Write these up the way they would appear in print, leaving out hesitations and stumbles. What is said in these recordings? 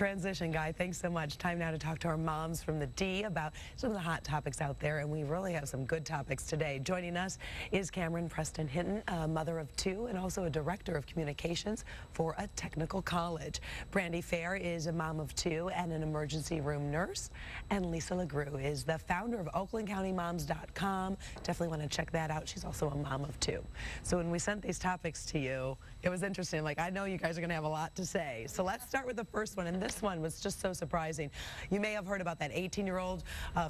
Transition guy, thanks so much. Time now to talk to our moms from the D about some of the hot topics out there, and we really have some good topics today. Joining us is Cameron Preston Hinton, a mother of two and also a director of communications for a technical college. Brandy Fair is a mom of two and an emergency room nurse, and Lisa LaGrou is the founder of OaklandCountyMoms.com. Definitely want to check that out. She's also a mom of two. So when we sent these topics to you, it was interesting. Like, I know you guys are going to have a lot to say. So let's start with the first one, and this one was just so surprising. You may have heard about that 18-year-old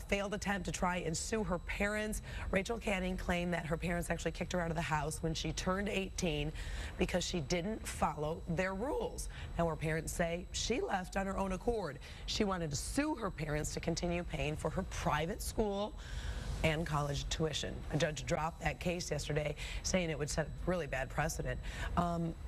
failed attempt to try and sue her parents. Rachel Canning claimed that her parents actually kicked her out of the house when she turned 18 because she didn't follow their rules. Now, her parents say she left on her own accord. She wanted to sue her parents to continue paying for her private school and college tuition. A judge dropped that case yesterday, saying it would set a really bad precedent.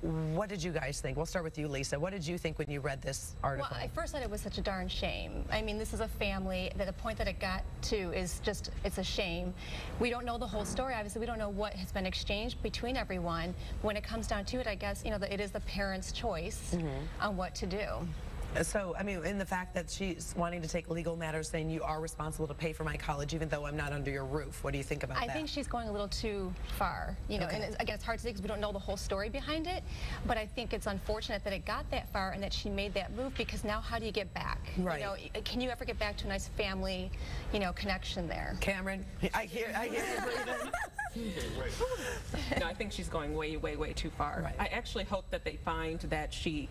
What did you guys think? We'll start with you, Lisa. What did you think when you read this article? Well, I first thought it was such a darn shame. I mean, this is a family that the point that it got to is just, it's a shame. We don't know the whole story. Obviously, we don't know what has been exchanged between everyone. When it comes down to it, I guess, you know, it is the parents' choice on what to do. So, I mean, in the fact that she's wanting to take legal matters, saying you are responsible to pay for my college even though I'm not under your roof. What do you think about that? I think she's going a little too far, you know, and again, it's hard to say because we don't know the whole story behind it, but I think it's unfortunate that it got that far and that she made that move, because now how do you get back? Right. You know, can you ever get back to a nice family, you know, connection there? Cameron, I hear you breathing. No, I think she's going way, way, way too far. Right. I actually hope that they find that she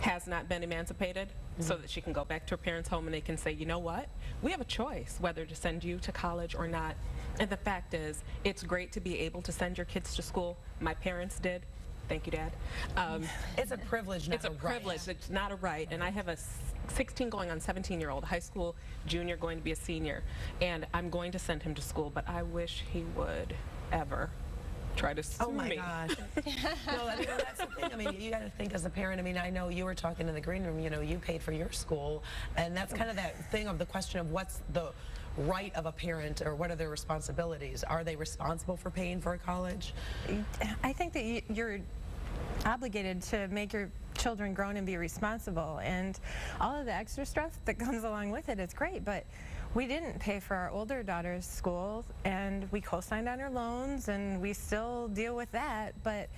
has not been emancipated, so that she can go back to her parents' home and they can say, you know what, we have a choice whether to send you to college or not. And the fact is, it's great to be able to send your kids to school. My parents did. Thank you, Dad. It's a privilege, not it's a privilege. Right. It's not a right. And I have a 16 going on 17-year-old, high school junior, going to be a senior, and I'm going to send him to school, but I wish he would ever try to sue me. Oh my gosh. No, I mean, that's the thing. I mean, you got to think as a parent. I mean, I know you were talking in the green room, you know, you paid for your school, and that's kind of that thing of the question of what's the right of a parent, or what are their responsibilities? Are they responsible for paying for a college? I think that you're obligated to make your children grown and be responsible, and all of the extra stuff that comes along with it is great, but we didn't pay for our older daughter's school, and we co-signed on her loans, and we still deal with that, but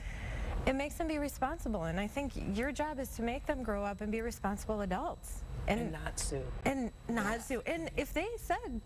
it makes them be responsible, and I think your job is to make them grow up and be responsible adults. And not sue. And not sue. And if they said,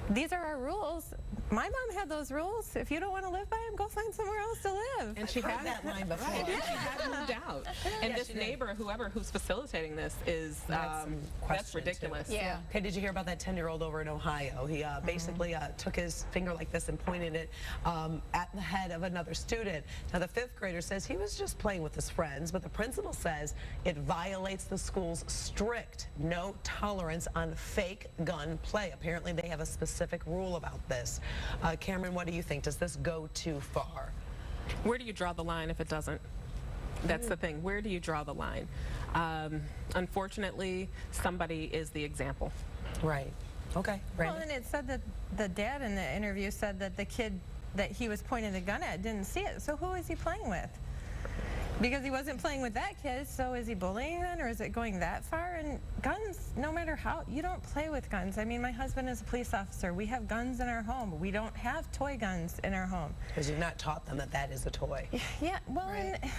these are our rules, my mom had those rules. If you don't want to live by them, go find somewhere else to live. And she had that line before. Right. She had moved out. And this neighbor, who's facilitating this, is that's ridiculous. Yeah. Okay, did you hear about that 10-year-old over in Ohio? He basically took his finger like this and pointed it at the head of another student. Now, the 5th grader says he was just playing with his friends, but the principal says it violates the school's strict no tolerance on fake gun play. Apparently, they have a specific rule about this. Cameron, what do you think? Does this go too far? Where do you draw the line if it doesn't? That's the thing. Where do you draw the line? Unfortunately, somebody is the example. Right. Okay. Well, and it said that the dad in the interview said that the kid that he was pointing the gun at didn't see it. So who is he playing with? Because he wasn't playing with that kid, so is he bullying then, or is it going that far? And guns, no matter how, you don't play with guns. I mean, my husband is a police officer. We have guns in our home. We don't have toy guns in our home. Because you've not taught them that that is a toy. Yeah, well, right. And,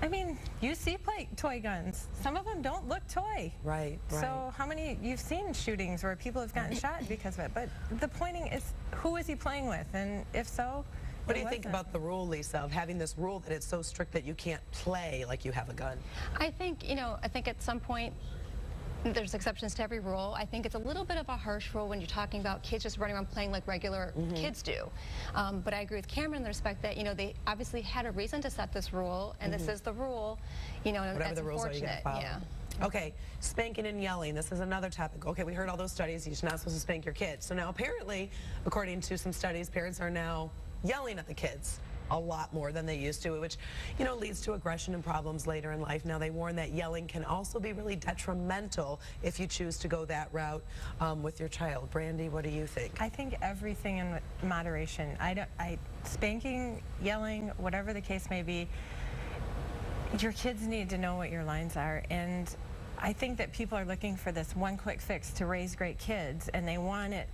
I mean, you see toy guns. Some of them don't look toy. Right, right. So how many, you've seen shootings where people have gotten shot because of it, but the pointing is, who is he playing with? And if so, what do you think about the rule, Lisa, of having this rule that it's so strict that you can't play like you have a gun? I think, you know, I think at some point there's exceptions to every rule. I think it's a little bit of a harsh rule when you're talking about kids just running around playing like regular kids do. But I agree with Cameron in the respect that, you know, they obviously had a reason to set this rule, and this is the rule, you know, and whatever that's the rules are, you gotta follow. Yeah. Okay, spanking and yelling. This is another topic. Okay, we heard all those studies. You're not supposed to spank your kids. So now apparently, according to some studies, parents are now yelling at the kids a lot more than they used to, which, you know, leads to aggression and problems later in life. Now, they warn that yelling can also be really detrimental if you choose to go that route with your child. Brandy, what do you think? I think everything in moderation. Spanking, yelling, whatever the case may be, your kids need to know what your lines are, and I think that people are looking for this one quick fix to raise great kids, and they want it,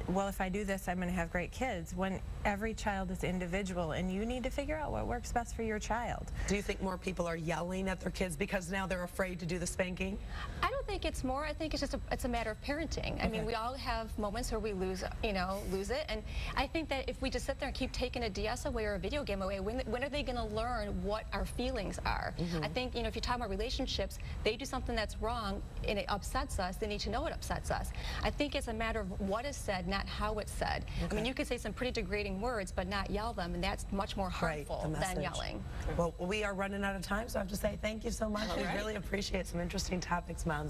well, if I do this, I'm going to have great kids, when every child is individual, and you need to figure out what works best for your child. Do you think more people are yelling at their kids because now they're afraid to do the spanking? I don't think it's more. I think it's just it's a matter of parenting. I mean, we all have moments where we lose it, and I think that if we just sit there and keep taking a DS away or a video game away, when are they going to learn what our feelings are? I think, if you talk about relationships, they do something that's wrong and it upsets us, they need to know it upsets us. I think it's a matter of what is said, not how it's said. I mean, you could say some pretty degrading words, but not yell them, and that's much more harmful than yelling. Well, we are running out of time, so I have to say thank you so much. We really appreciate some interesting topics, Moms.